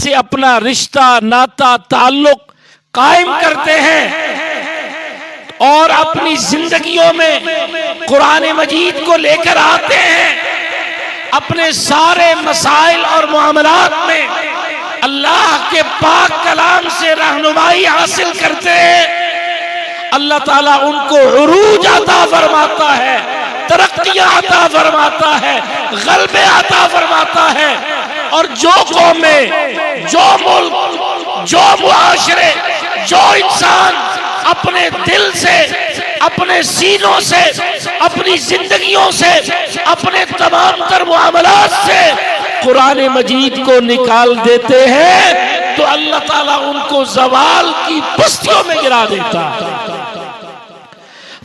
से अपना रिश्ता नाता ताल्लुक कायम करते हैं और अपनी जिंदगियों में कुरान मजीद को लेकर आते हैं, अपने सारे मसाइल और मामलात में अल्लाह के पाक कलाम से रहनुमाई हासिल करते हैं, अल्लाह ताला उनको उरूज अता फरमाता है, तरक्कियां अता फरमाता है, गलबे अता फरमाता है। और जो कौमें, जो मुल्क, जो मुआशरे, जो इंसान अपने दिल से, अपने सीनों से, अपनी जिंदगियों से, अपने तमाम तर मामलात से कुरान मजीद को निकाल देते हैं तो अल्लाह ताला उनको ज़वाल की बस्तियों में गिरा देता है।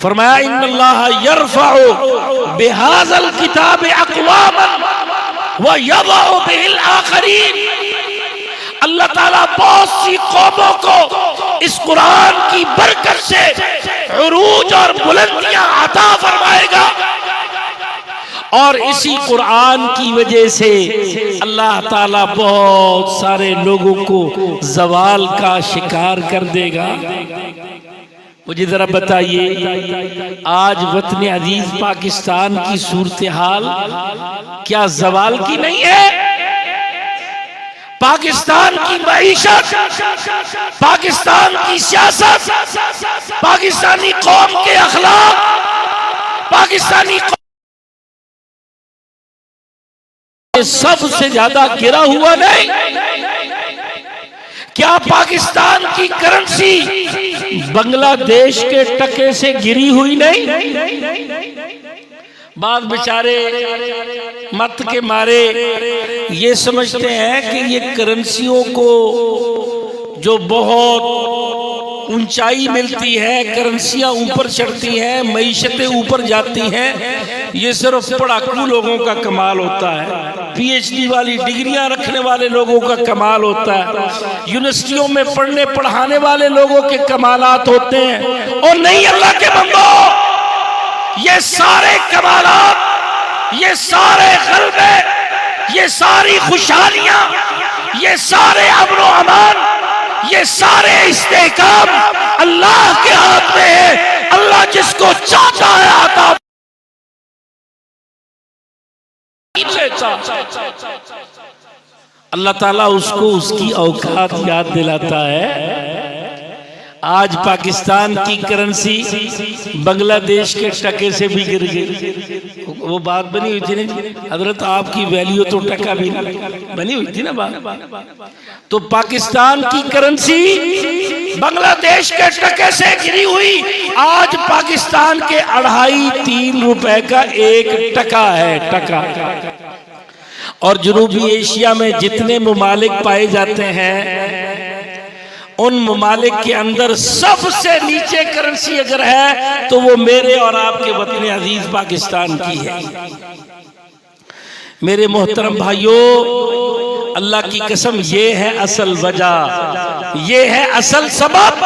फरमाया इन्नल्लाह यरफ़अु बिहाज़ल किताब अक़वामन व यज़अु बिहिल आख़रीन। अल्लाह ताला बहुत सी कौमों को इस कुरान की बरकत से उरूज और बुलंदियां अता फरमाएगा और इसी कुरान की वजह से अल्लाह ताला बहुत सारे लोगों को ज़वाल का शिकार कर देगा। मुझे जरा बताइए, आज वतन अजीज पाकिस्तान की सूरत हाल क्या ज़वाल की नहीं है? पाकिस्तान की मईशत, पाकिस्तान की सियासत, पाकिस्तानी कौम के अखलाक, पाकिस्तानी सबसे ज्यादा गिरा हुआ नहीं? क्या पाकिस्तान की करेंसी बांग्लादेश के टके से गिरी हुई नहीं? बाद बेचारे मत के मारे ये समझते हैं कि ये करेंसियों को जो बहुत ऊंचाई मिलती है, करेंसियां ऊपर चढ़ती हैं, मईशतें ऊपर जाती हैं, ये सिर्फ पढ़ाकू लोगों का कमाल होता है, पीएचडी वाली डिग्रियां रखने वाले लोगों का कमाल होता है, यूनिवर्सिटियों में पढ़ने पढ़ाने वाले लोगों के कमालात होते हैं। और नहीं अल्लाह के बंदो, ये सारे कमालात, ये सारे गलबे, ये सारी खुशहालियां, ये सारे अमन व अमान, ये सारे इस्तेहकाम अल्लाह के हाथ में है। अल्लाह जिसको चाहता है आता अल्लाह ताला उसको उसकी औकात याद दिलाता है। आज पाकिस्तान की करेंसी बांग्लादेश के टके से भी गिर गई। वो बात बनी हुई थी ना हजरत, आपकी वैल्यू तो टका भी बनी हुई थी ना बात। तो पाकिस्तान की करेंसी बांग्लादेश के टके से गिरी हुई। आज पाकिस्तान के 2.5-3 रुपए का 1 टका है, टका। और जनूबी एशिया में जितने मुमालिक पाए जाते हैं उन मुमालिक के अंदर सबसे नीचे करेंसी अगर है तो वो मेरे और आपके वतन अजीज पाकिस्तान की है। मेरे मोहतरम भाइयों, अल्लाह की कसम, ये है असल वजह, ये है असल सबब।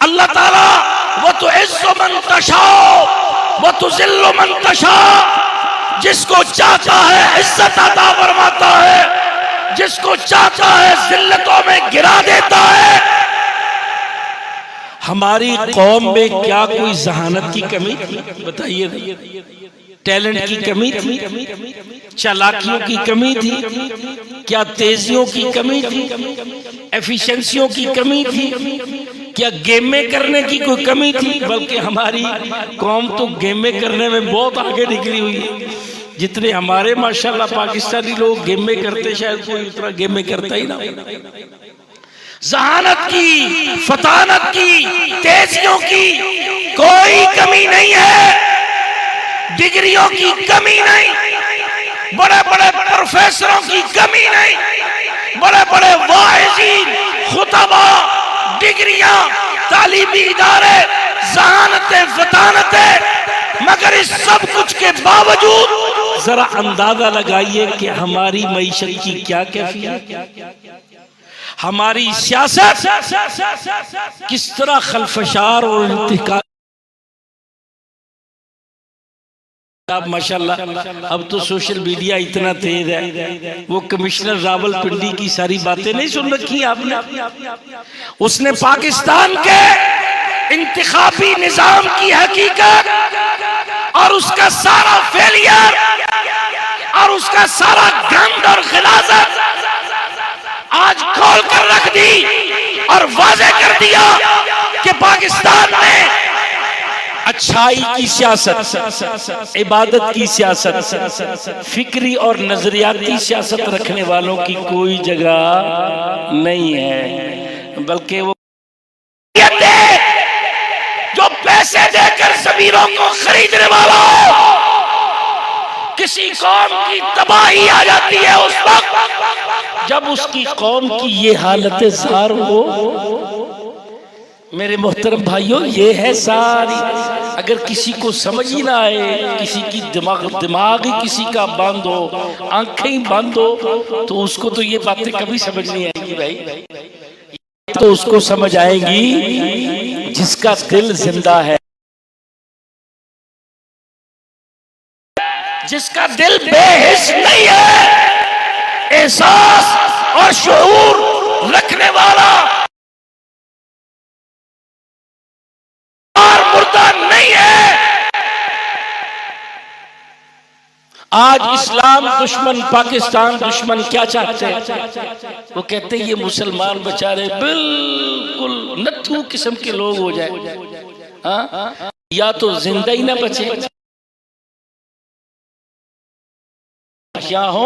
अल्लाह ताला वो तो इज्जु मन तशा वो तो जिल्लु मन तशा, जिसको चाहता है इज्जत अता फरमाता है, जिसको चाहता है जिल्लतों में गिरा देता है। हमारी कौम में क्या कोई जहानत की कमी थी? बताइए। टैलेंट की कमी थी? चालाकियों की कमी थी? क्या तेजियों की कमी थी? एफिशिएंसियों की कमी थी? क्या गेमें करने की कोई कमी थी? बल्कि हमारी कौम तो गेमें करने में बहुत आगे निकली हुई है। जितने हमारे माशाल्लाह पाकिस्तानी लोग गेमें करते, शायद कोई उतना गेमें करता ही ना। जहानत की, फतानत की, तेजियों की कोई कमी नहीं है, डिग्रियों की कमी नहीं, बड़े बड़े प्रोफेसरों की कमी नहीं, बड़े बड़े वाइज़ीन, खुतबा, डिग्रियां, तालीमी इदारे, जहानतें, फतानतें, मगर इस सब कुछ के बावजूद जरा अंदाजा लगाइए कि हमारी मईशत की क्या कैफियत, हमारी सियासत किस तरह खलफशार और इंतकाल आप माशाल्लाह, अब तो सोशल मीडिया इतना तेज है, वो कमिश्नर रावलपिंडी की सारी बातें नहीं सुन रखी आपने? उसने पाकिस्तान के इंतखाबी निजाम की हकीकत और उसका सारा फेलियर और उसका सारा गंद और खिलाफत आज खोल कर रख दी और वाज़ेह कर दिया कि पाकिस्तान में अच्छाई की सियासत, इबादत की सियासत, फिक्री और नजरियाती सियासत रखने वालों की कोई जगह नहीं है, बल्कि वो जो पैसे देकर जमीरों को खरीदने वाला हो। किसी कौम की तबाही आ जाती है उस वक्त जब उसकी कौम की ये हालत ज़ार हो। मेरे मोहतरम भाइयों, ये है सारी। अगर किसी को समझ ही ना आए, किसी की दिमाग ही किसी का बंद हो, आंखें ही बंद हो, तो उसको तो ये बातें कभी समझ नहीं आएंगी भाई। तो उसको समझ आएंगी जिसका दिल जिंदा है, जिसका दिल बेहिस नहीं है, एहसास और शऊर रखने वाला और मुर्दा नहीं है। आज इस्लाम दुश्मन, पाकिस्तान दुश्मन क्या चाहते हैं? वो कहते हैं ये मुसलमान बेचारे बिल्कुल नत्थू किस्म के लोग हो जाए, हाँ, या तो जिंदा ही ना बचे, क्या हो,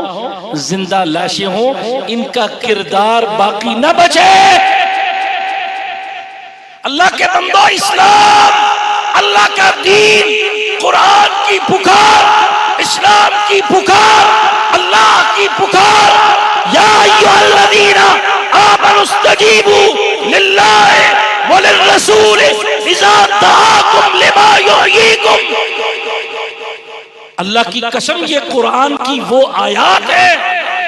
जिंदा लाशें हो, इनका किरदार बाकी ना बचे। अल्लाह के बंदो, इस्लाम, अल्लाह का दीन, कुरान की पुकार, इस्लाम की पुकार, अल्लाह की पुकार, या अय्युहल्लज़ीना आमनुस्तजीबू लिल्लाहि व लिर्रसूल इज़ा दआकुम लिमा युहयीकुम। अल्लाह की कसम, ये कुरान की वो आयात है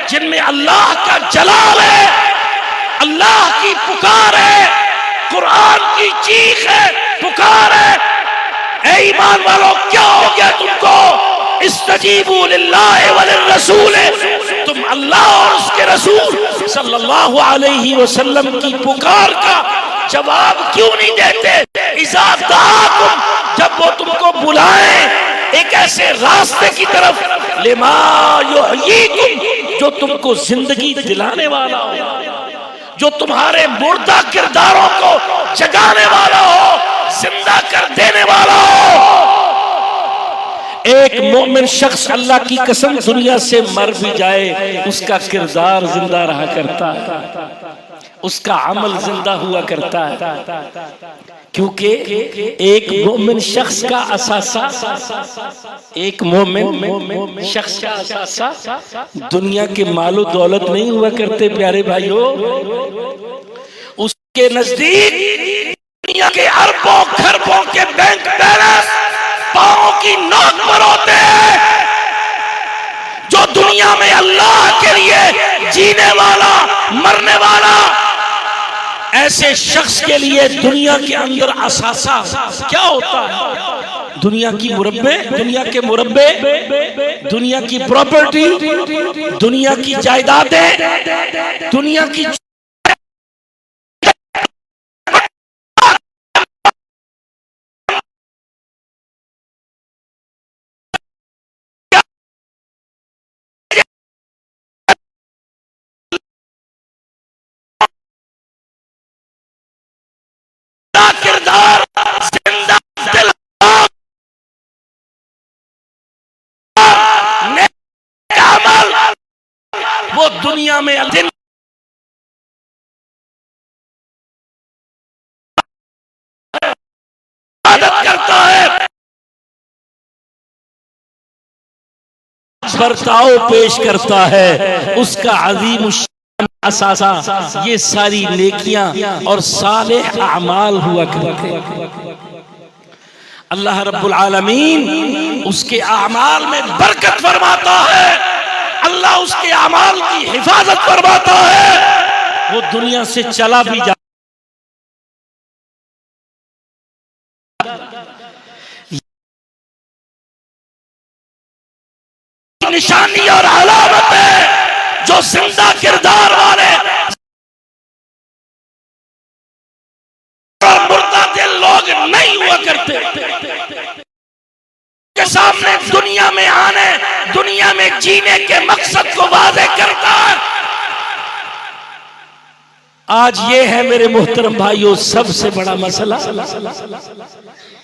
जिनमें अल्लाह का जलाल है, अल्लाह की पुकार है, कुरान की चीख है, पुकार है। ऐ ईमान वालों, क्या हो गया तुमको? इस्तजीबू लिल्लाहि व लिर्रसूल, तुम अल्लाह और उसके रसूल सल्लल्लाहु अलैहि वसल्लम की पुकार का जवाब क्यों नहीं देते? इज़ा दआकुम, जब वो तुमको बुलाएं एक ऐसे रास्ते की तरफ, लिमा युहयीकुम, जो तुमको जिंदगी दिलाने वाला हो, जो तुम्हारे मुर्दा किरदारों को जगाने वाला हो, जिंदा कर देने वाला हो। एक मोमिन शख्स, अल्लाह की कसम, दुनिया से मर भी जाए, उसका किरदार जिंदा रहा करता है, उसका अमल जिंदा हुआ करता है, क्योंकि एक मोमिन शख्स का असासा, एक मोमिन शख्स का असासा दुनिया के मालो दौलत नहीं हुआ करते प्यारे भाइयों। उसके नजदीक दुनिया के अरबों खरबों के बैंक बैलेंस पांव की नोक पर होते हैं। जो दुनिया में अल्लाह के लिए जीने वाला, मरने वाला, ऐसे शख्स के लिए दुनिया के अंदर असासा क्या होता है? दुनिया की मुरब्बे, दुनिया के मुरब्बे, दुनिया की प्रॉपर्टी, दुनिया की जायदादें, दुनिया की किरदार, जिंदा दिल, अमल, वो दुनिया में मदद करता है, बर्ताव पेश करता है, उसका अजीम असासा ये सारी नेकियां और सालेह अमाल हुआ करते। अल्लाह रब्बुल आलमीन उसके अमाल में बरकत फरमाता है, अल्लाह उसके अमाल की हिफाजत फरमाता है। वो दुनिया से चला भी जा निशानी और अलामत है जो जिंदा किरदार वाले और मुर्दा दिल लोग नहीं हुआ करते के सामने दुनिया में आने, दुनिया में जीने के मकसद को वाज़ेह करता है। आज ये है मेरे मोहतरम भाइयों सबसे बड़ा मसला।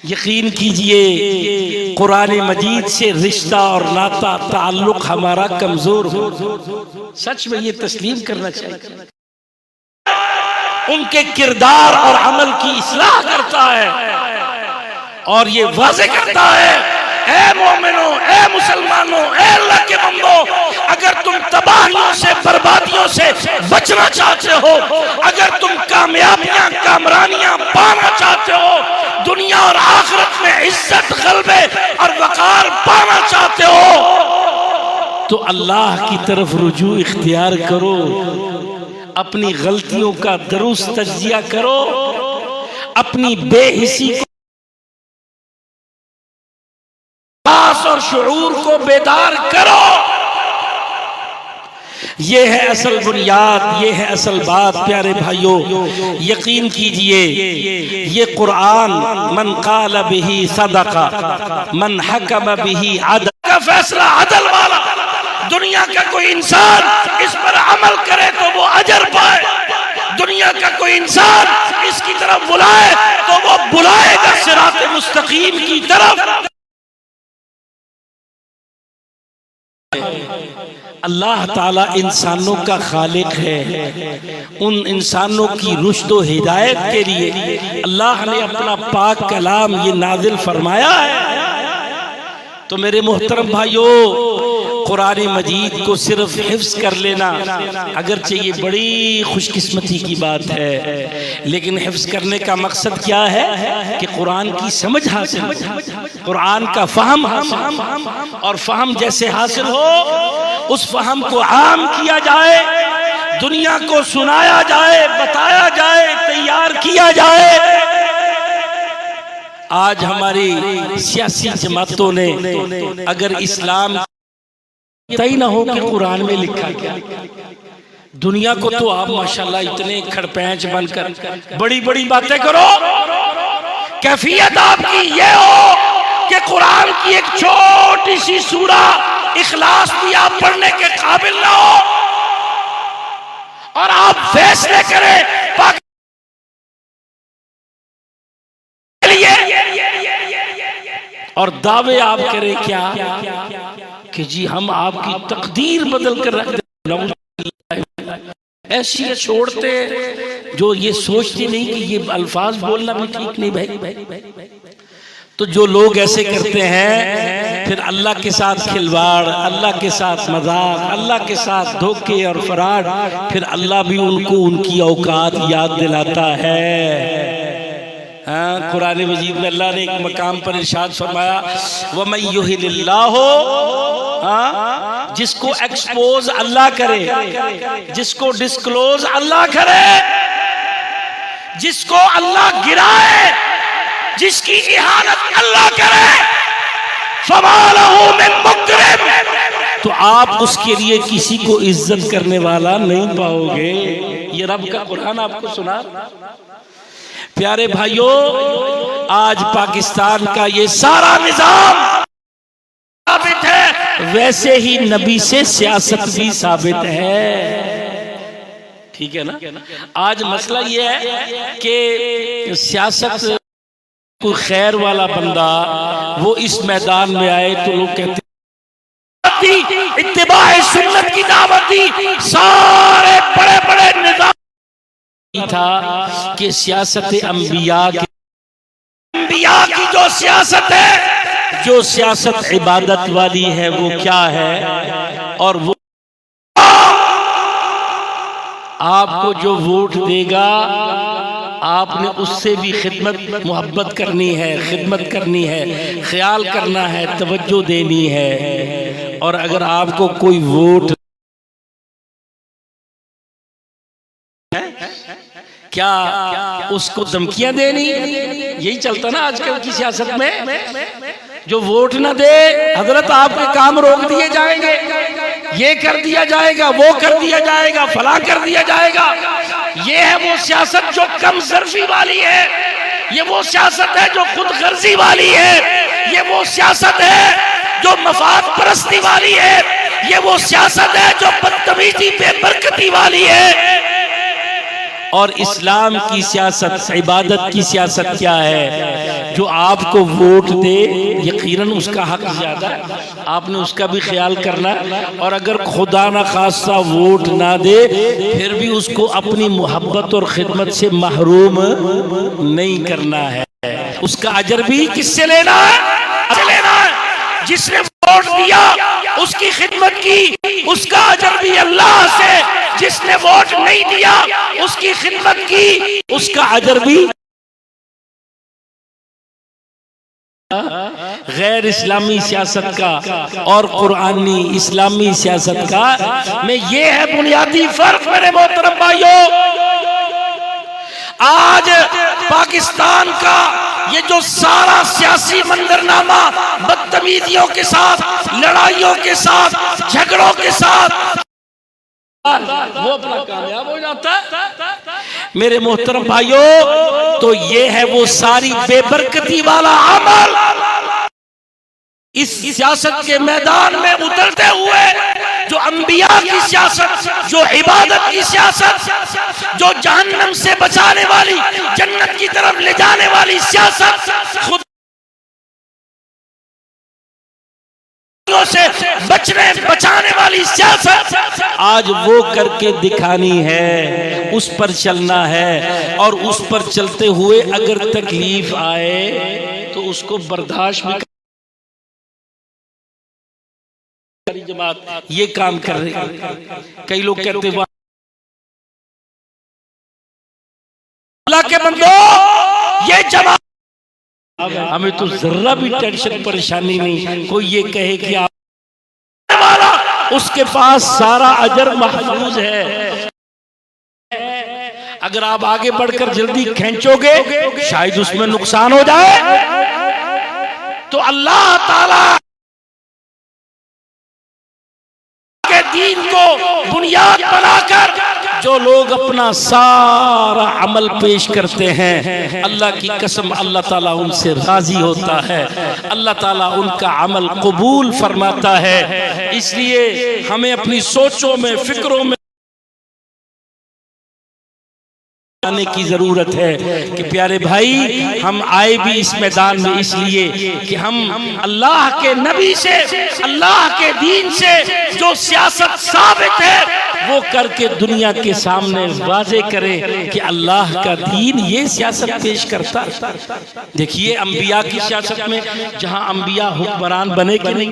यकीन कीजिए कुरान मजीद से रिश्ता और नाता ताल्लुक हमारा कमजोर हो, सच में ये तस्लीम करना चाहिए। उनके किरदार और अमल की इस्लाह करता है और ये वाज़ेह करता है, ऐ मोमिनो, ऐ मुसलमानों, ऐ अल्लाह के बंदो, अगर तुम तबाहियों से, बर्बादियों से बचना चाहते हो, अगर तुम कामयाबियां, कामरानियां पाना चाहते हो, दुनिया और आखिरत में इज्जत, गलबे और वकार पाना चाहते हो, तो अल्लाह की तरफ रुजू इख्तियार करो, अपनी गलतियों का दुरुस्त तज्जिया करो, अपनी बेहिसी को और शुऊर को बेदार करो। ये है असल बुनियाद, ये है असल बात। प्यारे भाइयों, यकीन कीजिए ये कुरान मन क़ाल बिही सदक़ा, मन हकम बिही अदल का फैसला अदल वाला। दुनिया का कोई इंसान इस पर अमल करे तो वो अजर पाए, दुनिया का कोई इंसान इसकी तरफ बुलाए तो वो बुलाएगा सिरात मुस्तकीम की तरफ। अल्लाह ताला इंसानों का खालिक है। उन इंसानों की रुश्द व हिदायत के लिए अल्लाह ने अपना पाक कलाम ये नाजिल फरमाया है। तो मेरे मोहतरम भाइयों, कुरान मजीद को सिर्फ हिफ्ज कर लेना अगरचे ये बड़ी खुशकिस्मती की बात है, लेकिन हिफ्ज करने का मकसद क्या है कि कुरान की समझ हासिल हो, कुरान का फहम हासिल, और फहम जैसे हासिल हो उस फहम को आम किया जाए, दुनिया को सुनाया जाए, बताया जाए, तैयार किया जाए। आज हमारी सियासी जमातों ने अगर इस्लाम तय ना हो कि कुरान में लिखा क्या, दुनिया को तो आप माशाल्लाह इतने खड़पैंच बनकर बड़ी बड़ी बातें करो, कैफियत आपकी ये हो कि कुरान की एक छोटी सी सूरा इखलास भी आप पढ़ने के काबिल ना हो और आप फैसले करें और दावे आप करें क्या कि जी हम आपकी तकदीर बदल कर रख दे। ऐसी छोड़ते जो ये सोचते नहीं कि ये अल्फाज बोलना भी ठीक नहीं भाई। तो जो लोग ऐसे करते हैं फिर अल्लाह के साथ खिलवाड़, अल्लाह के साथ मजाक, अल्लाह के साथ धोखे और फराड, फिर अल्लाह भी उनको उनकी औकात याद दिलाता है। हाँ, कुरान मजीद में अल्लाह ने एक मकाम पर इरशाद फरमाया, वमन युहिनिल्लाहु, हाँ, जिसको एक्सपोज अल्लाह करे, जिसको डिस्क्लोज अल्लाह करे, जिसको अल्लाह गिराए, जिसकी इहानत अल्लाह करे, फमा लहू मिन मुकरिम, तो आप उसके लिए किसी को इज्जत करने वाला नहीं पाओगे। ये रब का कुरान आपको सुना। प्यारे भाइयों, आज पाकिस्तान का ये सारा निजाम साबित है, वैसे ही नबी से सियासत भी साबित है। ठीक है ना। आज मसला ये है कि सियासत कोई खैर वाला बंदा वो इस मैदान में आए तो लोग कहते इत्तिबाए सुन्नत की दावत दी, सारे बड़े बड़े निजाम था कि सियासत अंबिया की जो सियासत है, जो सियासत इबादत वाली है वो क्या है, और वो आपको जो वोट देगा आपने उससे भी खिदमत मोहब्बत करनी है, खिदमत करनी है, ख्याल करना है, तवज्जो देनी है। और अगर आपको कोई वोट क्या उसको धमकियां देनी, यही चलता ना आजकल की सियासत में। जो वोट ना दे हजरत आपके काम रोक दिए जाएंगे, ये कर दिया जाएगा, वो कर दिया जाएगा, फला कर दिया जाएगा। ये है वो सियासत जो कम ज़र्फी वाली है, ये वो सियासत है जो खुद गर्जी वाली है, ये वो सियासत है जो मफाद परस्ती वाली है, ये वो सियासत है जो बदतमीजी बेबरकती वाली है। और इस्लाम की सियासत, इबादत की सियासत क्या है? जो आपको वोट दे यकीनन उसका हक ज्यादा है, आपने उसका भी ख्याल करना। और अगर खुदा ना खासा वोट ना दे फिर भी उसको अपनी मोहब्बत और खिदमत से महरूम नहीं करना है। उसका अजर भी किससे लेना है? लेना है जिसने वोट दिया, उसकी खिदमत की, उसका अजर भी अल्लाह से। जिसने वोट नहीं दिया, उसकी खिदमत की, उसका अजर भी गैर इस्लामी सियासत का और कुरानी इस्लामी सियासत का में ये है बुनियादी फर्क मेरे मोहतरम भाइयों। आज पाकिस्तान का ये जो सारा सियासी मंजरनामा बदतमीजियों के साथ, लड़ाइयों के साथ, झगड़ों के साथ वो अपना कामयाब हो जाता है मेरे मोहतरम भाइयों। तो ये है वो सारी बेबरकती वाला अमल इस सियासत के मैदान में उतरते हुए जो अंबिया की सियासत, जो इबादत की सियासत, जो जहन्नम से बचाने वाली, जन्नत की तरफ ले जाने वाली सियासत, खुद से बचाने वाली सियासत आज वो करके दिखानी है, उस पर चलना है। और उस पर चलते हुए अगर तकलीफ आए तो उसको बर्दाश्त भी। जमात ये काम कर रही, कई लोग कहते हैं अल्लाह के बंदो ये जमात, हमें तो जरा भी टेंशन परेशानी नहीं। कोई ये कहे कि आप वाला उसके पास सारा अजर महफूज है। अगर आप आगे बढ़कर जल्दी खींचोगे शायद उसमें नुकसान हो जाए। तो अल्लाह ताला के दीन को बुनियाद बनाकर जो लोग अपना सारा अमल पेश करते हैं, अल्लाह की कसम अल्लाह ताला उनसे राजी होता है, अल्लाह ताला उनका अमल कबूल फरमाता है। इसलिए हमें अपनी सोचों में, फिक्रों में आने की जरूरत है कि प्यारे भाई हम आए भी इस मैदान में इसलिए कि हम अल्लाह के नबी से, अल्लाह के दीन से जो सियासत साबित है वो करके दुनिया के सामने वाजे करें कि अल्लाह का दीन ये सियासत पेश करता। देखिए अंबिया की सियासत में जहां अंबिया हुक्मरान बने कि नहीं,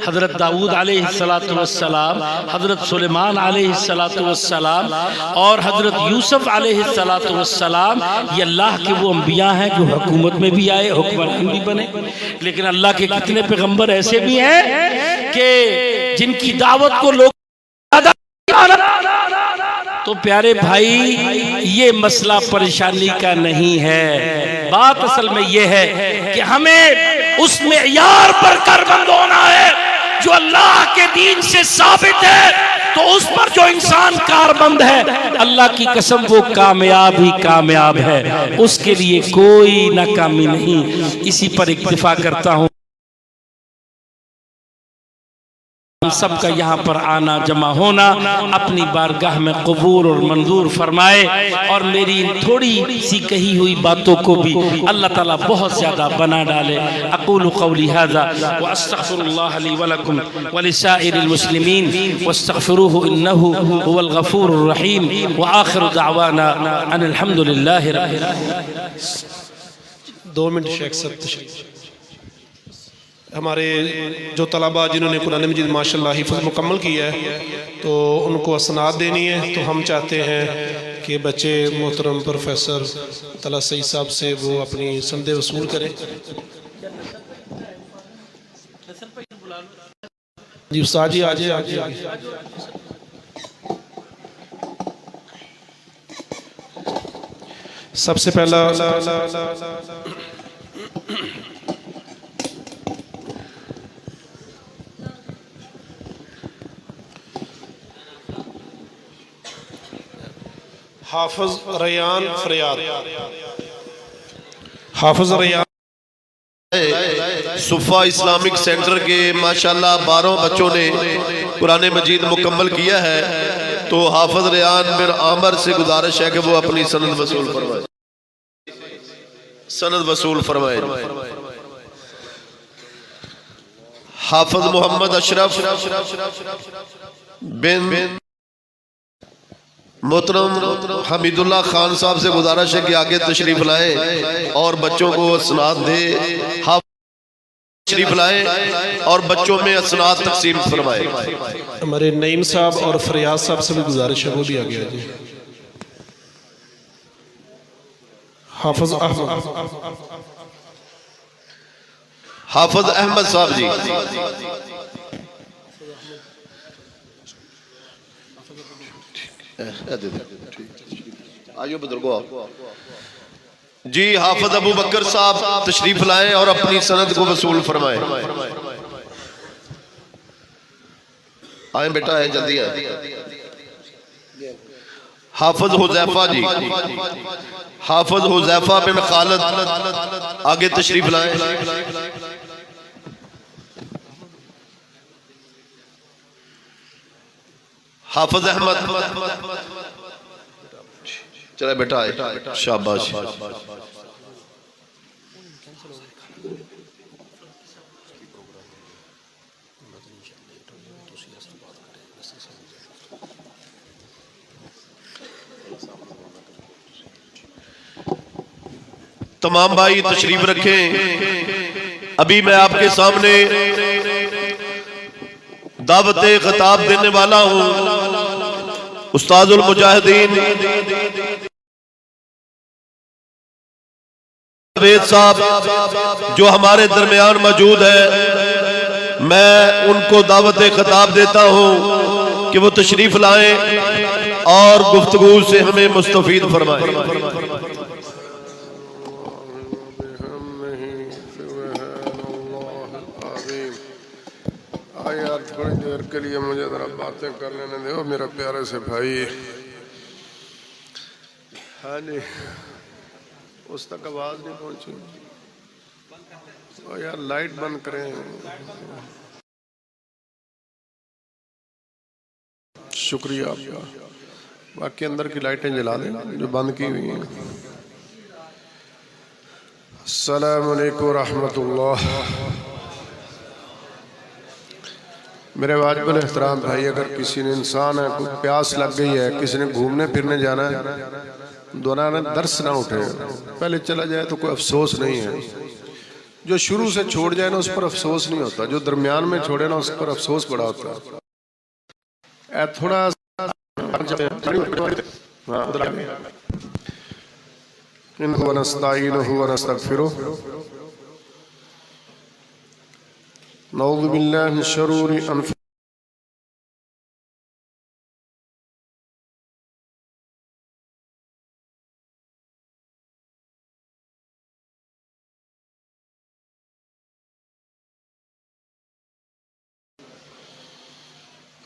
हजरत दाऊद अलैहिस्सलातु वस्सलाम, हजरत सुलेमान अलैहिस्सलातु वस्सलाम और हजरत यूसुफ अलैहिस्सलातु वस्सलाम, ये अल्लाह के वो अंबिया हैं जो हुकूमत में भी आए, हुक्मरान भी बने। लेकिन अल्लाह के कितने पैगंबर ऐसे भी हैं कि जिनकी दावत को लोग, तो प्यारे भाई ये मसला परेशानी का नहीं है। बात असल में ये है कि हमें उस मेयार पर कारबंद होना है जो अल्लाह के दीन से साबित है। तो उस पर जो इंसान कारबंद है अल्लाह की कसम वो कामयाब ही कामयाब है, उसके लिए कोई नाकामी नहीं। इसी पर इक्तिफा करता हूँ। हम सबका यहाँ पर आना जमा होना अपनी बारगाह में कबूल और मंजूर फरमाए और मेरी थोड़ी सी कही हुई बातों को भी अल्लाह ताला बहुत ज्यादा बना डाले। अक़ूलु क़ौली हाज़ा व अस्तग़फ़िरुल्लाह ली व लकुम व लिसाइरिल मुस्लिमीन वस्तग़फ़िरूहु इन्नहु हुवल गफ़ूरुर रहीम व आखिरु दअवाना अनिल हम्दुलिल्लाहि रब्बिल आलमीन। 2 मिनट शेख साहब। हमारे जो तलबा जिन्होंने कुरान मजीद माशाल्लाह हिफ्ज़ मुकम्मल किया है तो उनको असनाद देनी है। तो हम चाहते हैं कि बच्चे मोहतरम प्रोफेसर तला सईद साहब से वो अपनी संदे वसूल करें। जी उस्ताद जी आजे आगे। सबसे पहला हाफिज रयान फरियाद। हाफिज रयान सुफा इस्लामिक सेंटर के माशाल्लाह 12 बच्चों ने कुरान मजीद मुकम्मल किया है। तो हाफिज रयान बिन आमर से गुजारिश है कि वो अपनी सनद वसूल फरमाए, सनद वसूल फरमाए। हाफिज मोहम्मद अशरफ बिन मोहतरम हमीदुल्लाह खान साहब से गुजारिश है कि आगे तशरीफ लाए और बच्चों को असनाद दे, तशरीफ लाए और बच्चों में असनाद तकसीम फरमाए। हमारे नईम साहब और फरियाद साहब से भी गुजारिश है, वो भी आ गया जी। हाफिज हाफिज अहमद साहब जी, आइयो बुजुर्गो जी। हाफिज अबू बकर साहब तशरीफ लाए और अपनी सनद को वसूल फरमाए। आए बेटा, है जल्दी आए। हाफिज हुजैफा जी, हाफिज हुजैफा बिन खालिद आगे तशरीफ लाए। हाफिज अहमद, चले बेटा आए, शाबाश। तमाम भाई तशरीफ रखें। अभी मैं आपके सामने दावत खिताब देने वाला हूं। उस्ताजुल मुजाहिदीन जावेद साहब जो हमारे दरमियान मौजूद है, मैं उनको दावत खिताब देता हूं कि वो तशरीफ लाएं और गुफ्तगू से हमें मुस्तफीद फरमाएं। यार थोड़ी देर के लिए मुझे जरा बातें कर लेने दो मेरा प्यारे से भाई। हाँ जी, उस तक आवाज नहीं पहुंची। और यार लाइट बंद करें। शुक्रिया आपका। बाकी अंदर की लाइटें जला दें जो बंद की हुई हैं। अस्सलामु अलैकुम रहमतुल्लाह। मेरे वाजिबुल एहतराम भाई, अगर किसी ने इंसान है, कोई प्यास लग गई है, किसी ने घूमने फिरने जाना है, दौरान दर्स ना उठे, पहले चला जाए तो कोई अफसोस नहीं है। जो शुरू से छोड़ जाए ना उस पर अफसोस नहीं होता, जो दरमियान में छोड़े ना उस पर अफसोस बड़ा होता है। थोड़ा इन्हु नस्तईनुहु व नस्तगफिरुहु नऊज़ु बिल्लाहि मिन शुरूरि अनफुसिना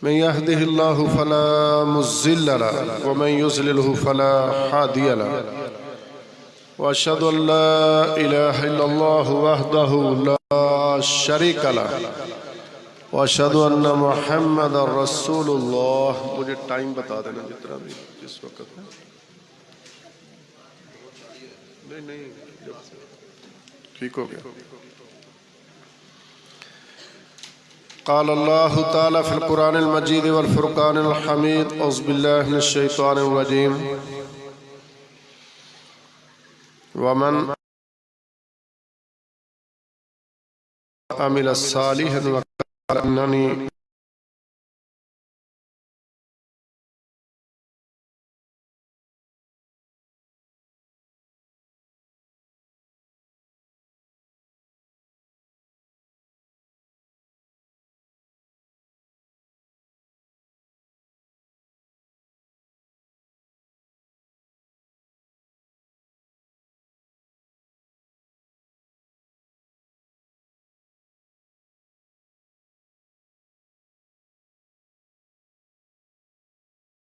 मन यहदिहिल्लाहु फला मुज़िल्ल लहु व मन युज़लिलहु फला हादिय लहु व अशहदु अन ला इलाहा इल्लल्लाहु वहदहु ला शरीक लहु व अशहदु अन्न मुहम्मदर रसूलुल्लाह। मुझे टाइम बता देना जितना भी जिस वक्त है। नहीं ठीक हो गया। क़ाल अल्लाहु तआला फ़िल क़ुरानिल मजीद वल फ़ुरक़ानिल हमीद। औज़ु बिल्लाहि मिनश शैतानिर रजीम। वमन अमिल सालिहन व क़ाल अन्ननी